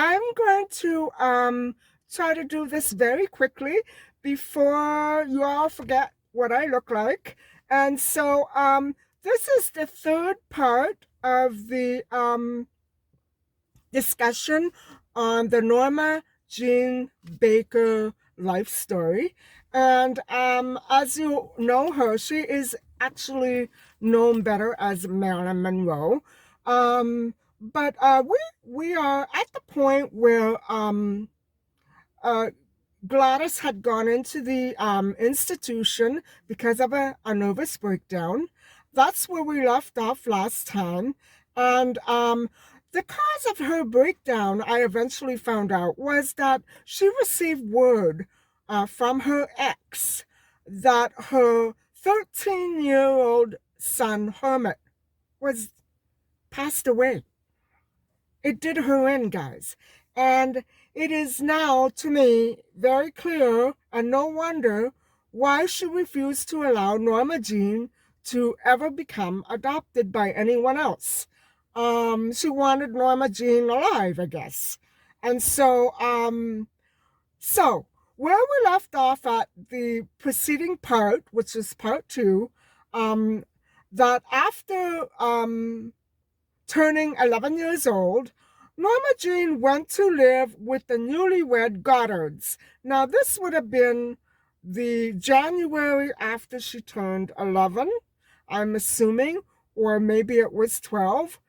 I'm going to try to do this very quickly before you all forget what I look like. And so this is the third part of the discussion on the Norma Jean Baker life story. And as you know her, she is actually known better as Marilyn Monroe. But we are at the point where uh, Gladys had gone into the institution because of a nervous breakdown. That's where we left off last time. And the cause of her breakdown, I eventually found out, was that she received word from her ex that her 13-year-old son, Hermit, was passed away. It did her in, guys. And it is now, to me, very clear, and no wonder why she refused to allow Norma Jean to ever become adopted by anyone else. She wanted Norma Jean alive, I guess. And so where we left off at the preceding part, which is part two, um, that after turning 11 years old, Norma Jean went to live with the newlywed Goddards. Now, this would have been the January after she turned 11, I'm assuming, or maybe it was 12.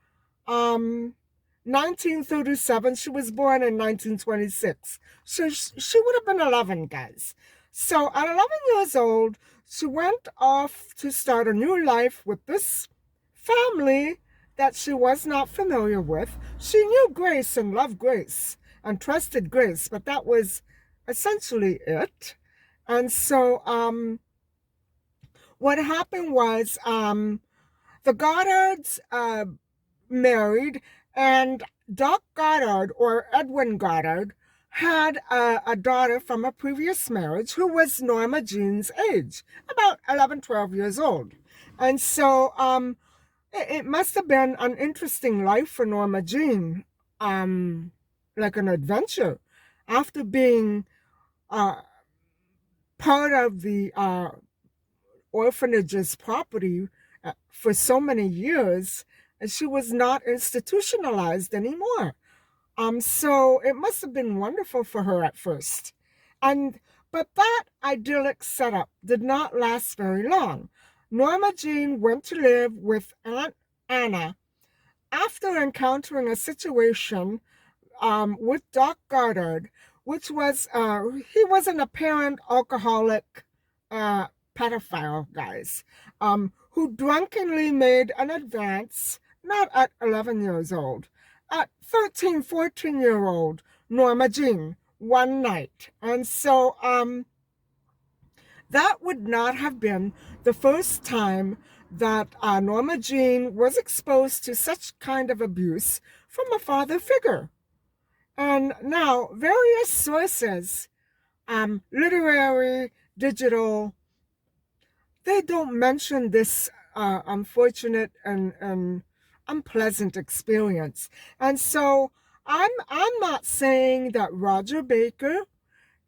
1937, she was born in 1926. So she would have been 11, guys. So at 11 years old, she went off to start a new life with this family that she was not familiar with. She knew Grace and loved Grace and trusted Grace, but that was essentially it. And so what happened was the Goddards married, and Doc Goddard, or Edwin Goddard, had a daughter from a previous marriage who was Norma Jean's age, about 11, 12 years old. And so it must have been an interesting life for Norma Jean, like an adventure. After being uh, part of the orphanage's property for so many years, and she was not institutionalized anymore. So it must have been wonderful for her at first. And but that idyllic setup did not last very long. Norma Jean went to live with Aunt Anna after encountering a situation with Doc Goddard, which was he was an apparent alcoholic uh, pedophile, guys, who drunkenly made an advance, not at 11 years old, at 13, 14-year-old Norma Jean one night. And so that would not have been the first time that Norma Jean was exposed to such kind of abuse from a father figure. And now, various sources, literary, digital, they don't mention this unfortunate and unpleasant experience. And so I'm not saying that Roger Baker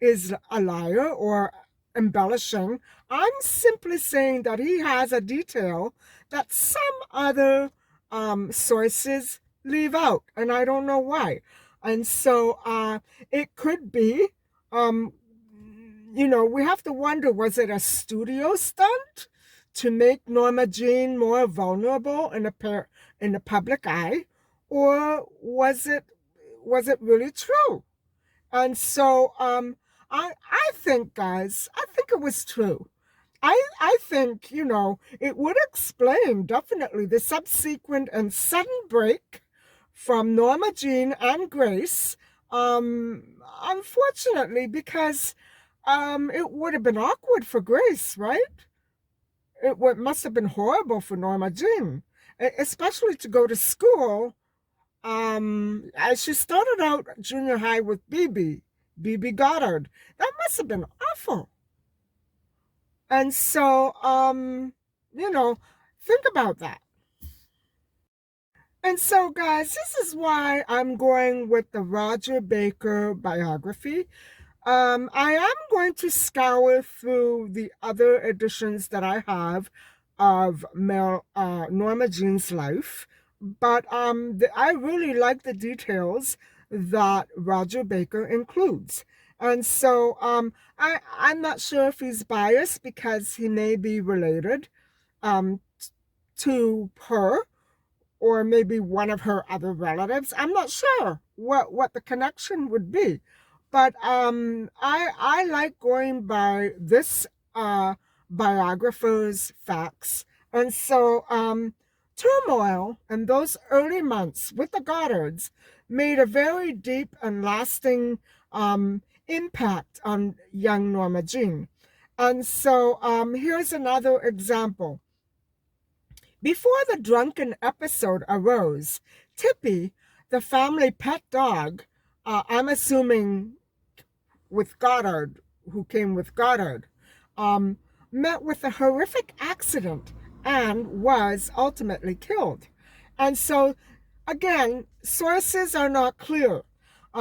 is a liar or embellishing. I'm simply saying that he has a detail that some other sources leave out, and I don't know why. And so it could be, um, we have to wonder, was it a studio stunt to make Norma Jean more vulnerable in the public eye, or was it really true? And so I think, guys, I think it was true. I think, it would explain definitely the subsequent and sudden break from Norma Jean and Grace. Unfortunately, because it would have been awkward for Grace, right? Must have been horrible for Norma Jean, especially to go to school. As she started out junior high with BB Goddard. That must have been awful. And so, think about that. And so, guys, this is why I'm going with the Roger Baker biography. I am going to scour through the other editions that I have of Norma Jean's life, but I really like the details that Roger Baker includes. And so I'm not sure if he's biased because he may be related um, to her or maybe one of her other relatives. I'm not sure what the connection would be, but I like going by this biographer's facts, and so turmoil in those early months with the Goddards made a very deep and lasting impact on young Norma Jean. And so here's another example. Before the drunken episode arose, Tippy, the family pet dog, I'm assuming with Goddard, who came with Goddard, um, met with a horrific accident and was ultimately killed. And so, again, sources are not clear.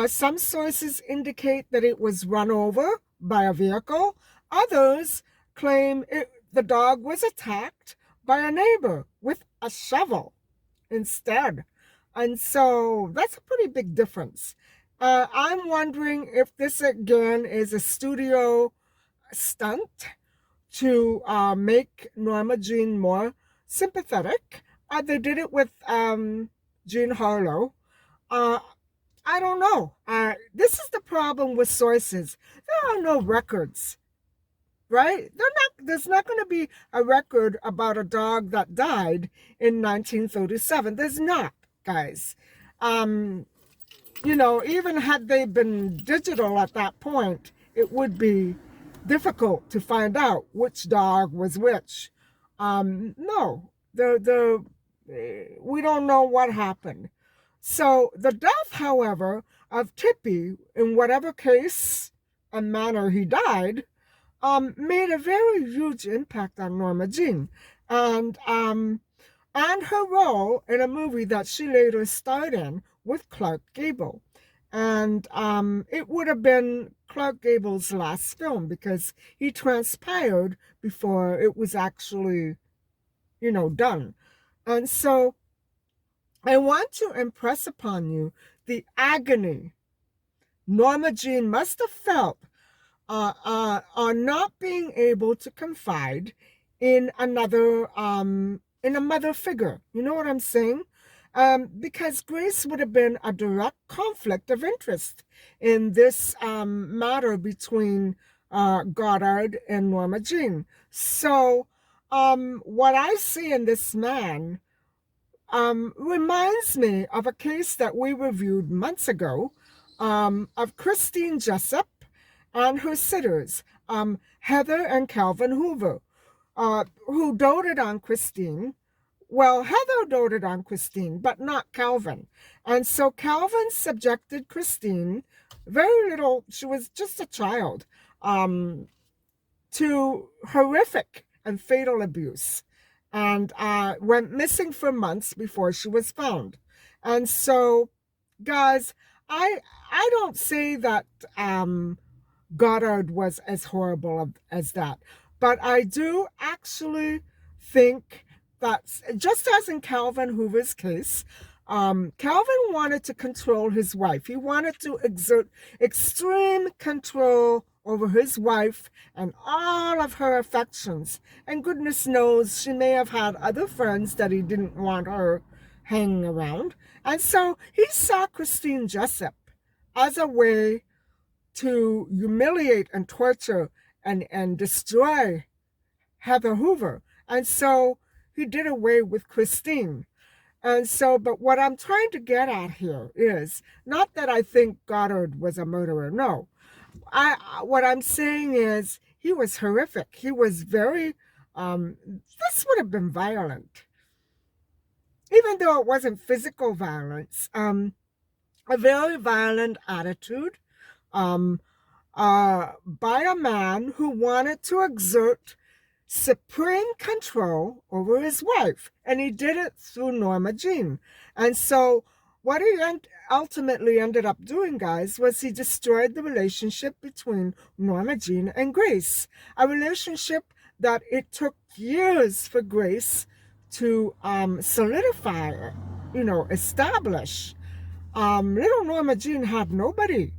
Some sources indicate that it was run over by a vehicle. Others claim the dog was attacked by a neighbor with a shovel instead. And so that's a pretty big difference. I'm wondering if this again is a studio stunt to make Norma Jean more sympathetic. They did it with Jean Harlow. Uh, I don't know. This is the problem with sources. There are no records, right? There's not going to be a record about a dog that died in 1937. There's not, guys. Um, even had they been digital at that point, it would be difficult to find out which dog was which. No, we don't know what happened. So the death, however, of Tippy, in whatever case and manner he died, made a very huge impact on Norma Jean, and her role in a movie that she later starred in with Clark Gable. And it would have been Clark Gable's last film because he transpired before it was actually, done. And so I want to impress upon you the agony Norma Jean must have felt on not being able to confide in in a mother figure. You know what I'm saying? Because Grace would have been a direct conflict of interest in this matter between Goddard and Norma Jean. So, what I see in this man reminds me of a case that we reviewed months ago of Christine Jessup and her sitters, Heather and Calvin Hoover, who doted on Christine. Well, Heather doted on Christine, but not Calvin. And so Calvin subjected Christine, very little, she was just a child, to horrific and fatal abuse and went missing for months before she was found. And so, guys, I don't say that Goddard was as horrible as that, but I do actually think that just as in Calvin Hoover's case, Calvin wanted to control his wife. He wanted to exert extreme control over his wife and all of her affections. And goodness knows she may have had other friends that he didn't want her hanging around. And so he saw Christine Jessup as a way to humiliate and torture and destroy Heather Hoover. And so he did away with Christine. And so, but what I'm trying to get at here is not that I think Goddard was a murderer. No, what I'm saying is he was horrific. He was very. This would have been violent, even though it wasn't physical violence. A very violent attitude, by a man who wanted to exert supreme control over his wife, and he did it through Norma Jean. And so, what he ultimately ended up doing, guys, was he destroyed the relationship between Norma Jean and Grace, a relationship that it took years for Grace to solidify, establish. Little Norma Jean had nobody.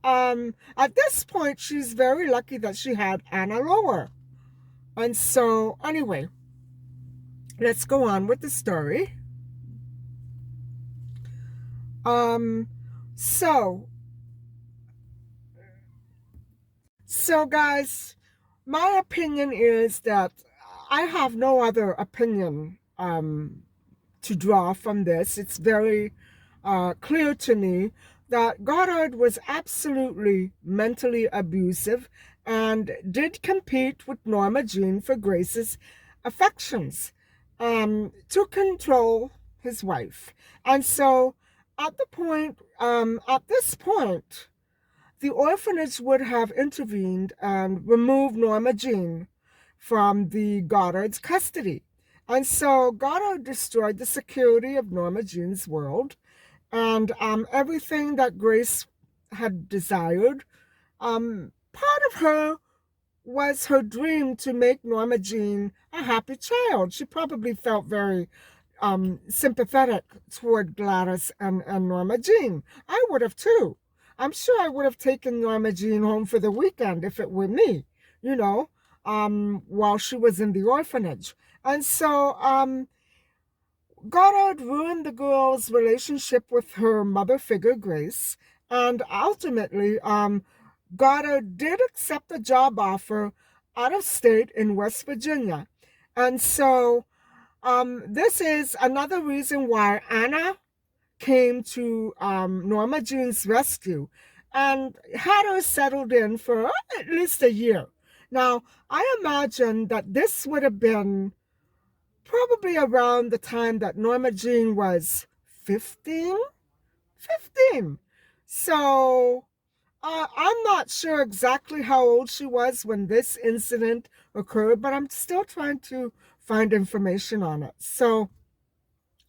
At this point, she's very lucky that she had Anna Lower. And so, anyway, let's go on with the story. Um, so, guys, my opinion is that I have no other opinion to draw from this. It's very clear to me that Goddard was absolutely mentally abusive and did compete with Norma Jean for Grace's affections to control his wife. And so at this point, the orphanage would have intervened and removed Norma Jean from the Goddard's custody. And so Goddard destroyed the security of Norma Jean's world and everything that Grace had desired. Part of her was her dream to make Norma Jean a happy child. She probably felt very sympathetic toward Gladys and Norma Jean. I would have too. I'm sure I would have taken Norma Jean home for the weekend if it were me, while she was in the orphanage. And so Goddard ruined the girl's relationship with her mother figure, Grace, and ultimately Goddard did accept a job offer out of state in West Virginia. And so this is another reason why Anna came to Norma Jean's rescue and had her settled in for at least a year. Now, I imagine that this would have been probably around the time that Norma Jean was 15. 15. So I'm not sure exactly how old she was when this incident occurred, but I'm still trying to find information on it. So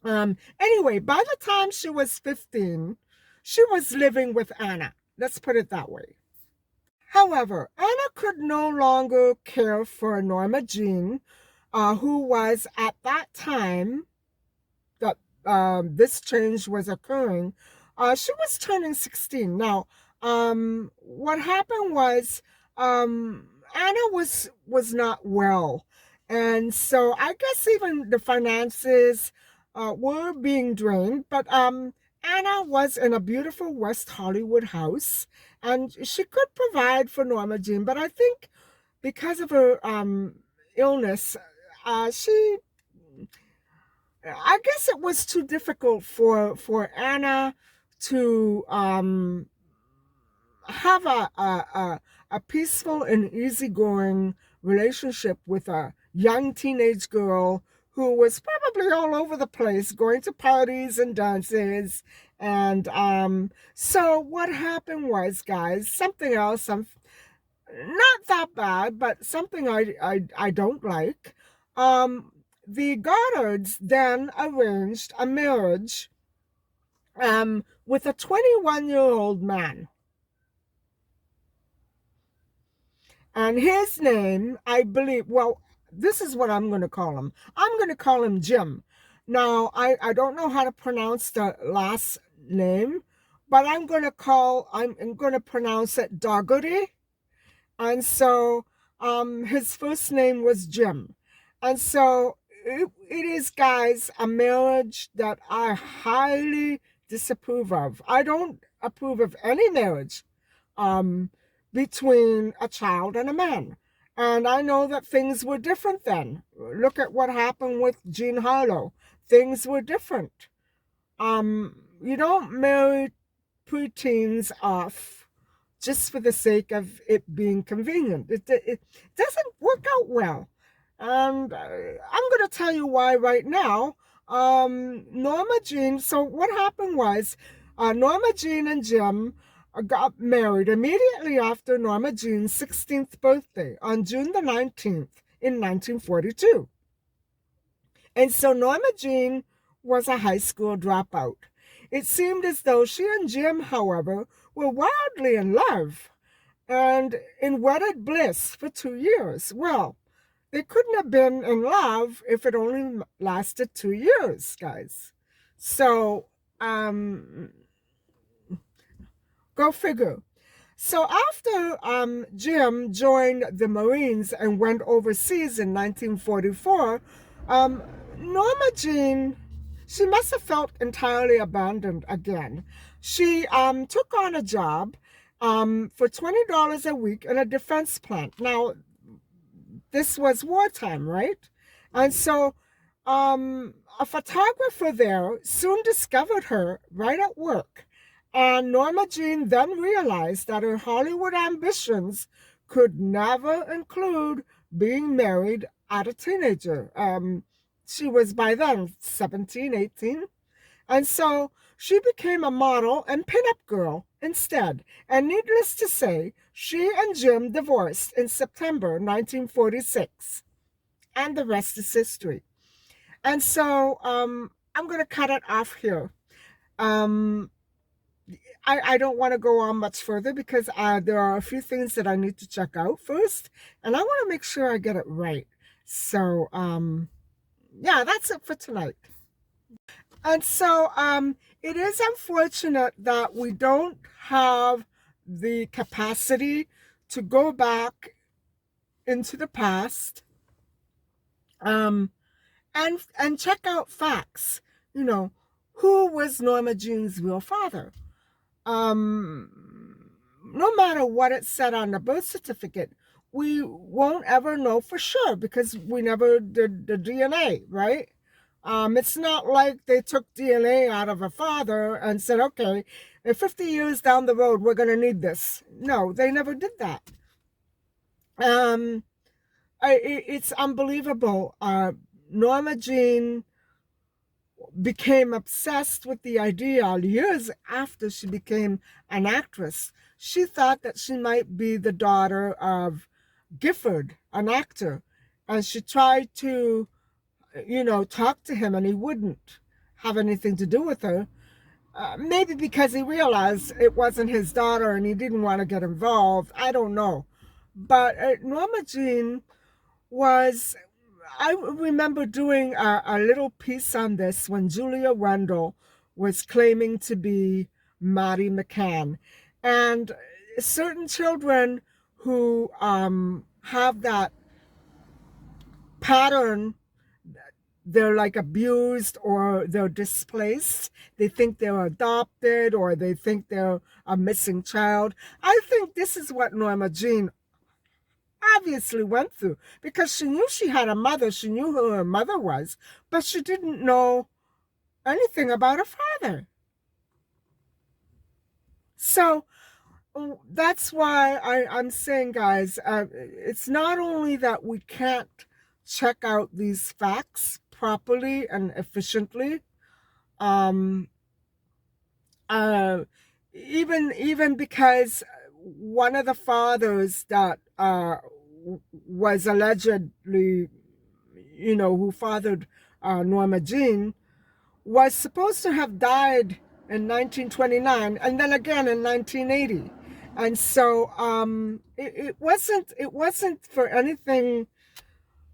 anyway, by the time she was 15, she was living with Anna. Let's put it that way. However, Anna could no longer care for Norma Jean, who was at that time that this change was occurring. She was turning 16. Now, what happened was Anna was not well, and so I guess even the finances were being drained. But Anna was in a beautiful West Hollywood house, and she could provide for Norma Jean. But I think because of her illness, I guess it was too difficult for Anna to have a peaceful and easygoing relationship with a young teenage girl who was probably all over the place, going to parties and dances. And so what happened was, guys, something else, not that bad, but something I don't like. The Goddards then arranged a marriage with a 21-year-old man. And his name, I believe, well, this is what I'm going to call him. I'm going to call him Jim. Now, I don't know how to pronounce the last name, but I'm going to pronounce it Dougherty. And so his first name was Jim. And so it is, guys, a marriage that I highly disapprove of. I don't approve of any marriage between a child and a man. And I know that things were different then. Look at what happened with Jean Harlow. Things were different. You don't marry preteens off just for the sake of it being convenient. It doesn't work out well. And I'm going to tell you why right now. Norma Jean, so what happened was Norma Jean and Jim got married immediately after Norma Jean's 16th birthday on June the 19th in 1942. And so Norma Jean was a high school dropout. It seemed as though she and Jim, however, were wildly in love and in wedded bliss for 2 years. Well, they couldn't have been in love if it only lasted 2 years, guys. So, go figure. So after Jim joined the Marines and went overseas in 1944, Norma Jean, she must have felt entirely abandoned again. She took on a job for $20 a week in a defense plant. Now, this was wartime, right? And so a photographer there soon discovered her right at work. And Norma Jean then realized that her Hollywood ambitions could never include being married as a teenager. She was by then 17, 18. And so she became a model and pinup girl instead. And needless to say, she and Jim divorced in September 1946. And the rest is history. And so I'm going to cut it off here. Um, I don't want to go on much further because there are a few things that I need to check out first. And I want to make sure I get it right. So, yeah, that's it for tonight. And so it is unfortunate that we don't have the capacity to go back into the past and check out facts. You know, who was Norma Jean's real father? No matter what it said on the birth certificate, we won't ever know for sure because we never did the DNA, right? It's not like they took DNA out of a father and said, okay, in 50 years down the road, we're going to need this. No, they never did that. It's unbelievable. Norma Jean became obsessed with the idea years after she became an actress. She thought that she might be the daughter of Gifford, an actor, and she tried to talk to him and he wouldn't have anything to do with her. Maybe because he realized it wasn't his daughter and he didn't want to get involved. I don't know. But Norma Jean was, I remember doing a little piece on this when Julia Wendell was claiming to be Maddie McCann. And certain children who have that pattern, they're like abused or they're displaced. They think they're adopted or they think they're a missing child. I think this is what Norma Jean obviously went through because she knew she had a mother. She knew who her mother was, but she didn't know anything about her father. So that's why I'm saying, guys, it's not only that we can't check out these facts properly and efficiently, um, even because one of the fathers that was allegedly, who fathered Norma Jean, was supposed to have died in 1929 and then again in 1980. And so it wasn't for anything.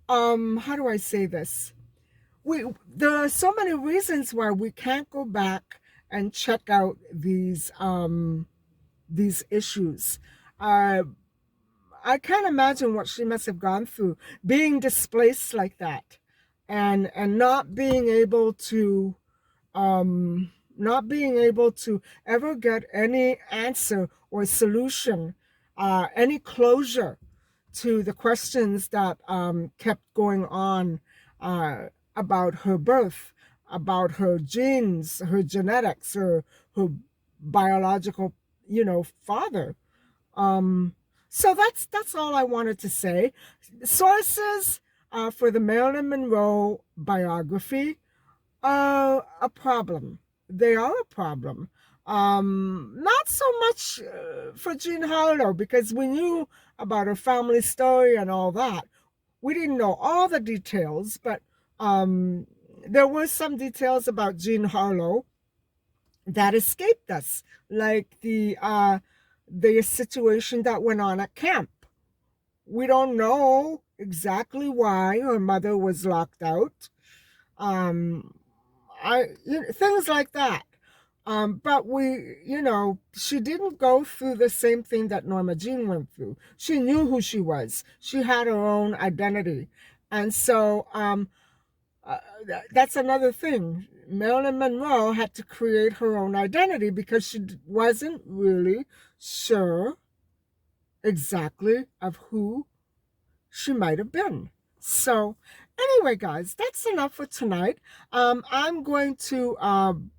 How do I say this? There are so many reasons why we can't go back and check out these issues. I can't imagine what she must have gone through, being displaced like that, and not being able to ever get any answer or solution, any closure to the questions that kept going on about her birth, about her genes, her genetics, her biological, father. So that's all I wanted to say. Sources for the Marilyn Monroe biography are a problem. They are a problem. Not so much for Jean Harlow, because we knew about her family story and all that. We didn't know all the details, but um, there were some details about Jean Harlow that escaped us, like the situation that went on at camp. We don't know exactly why her mother was locked out. Um, things like that. But she didn't go through the same thing that Norma Jean went through. She knew who she was. She had her own identity, and so uh, that's another thing. Marilyn Monroe had to create her own identity because she wasn't really sure exactly of who she might have been. So, anyway, guys, that's enough for tonight. I'm going to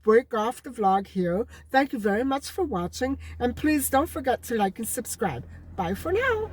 break off the vlog here. Thank you very much for watching, and please don't forget to like and subscribe. Bye for now.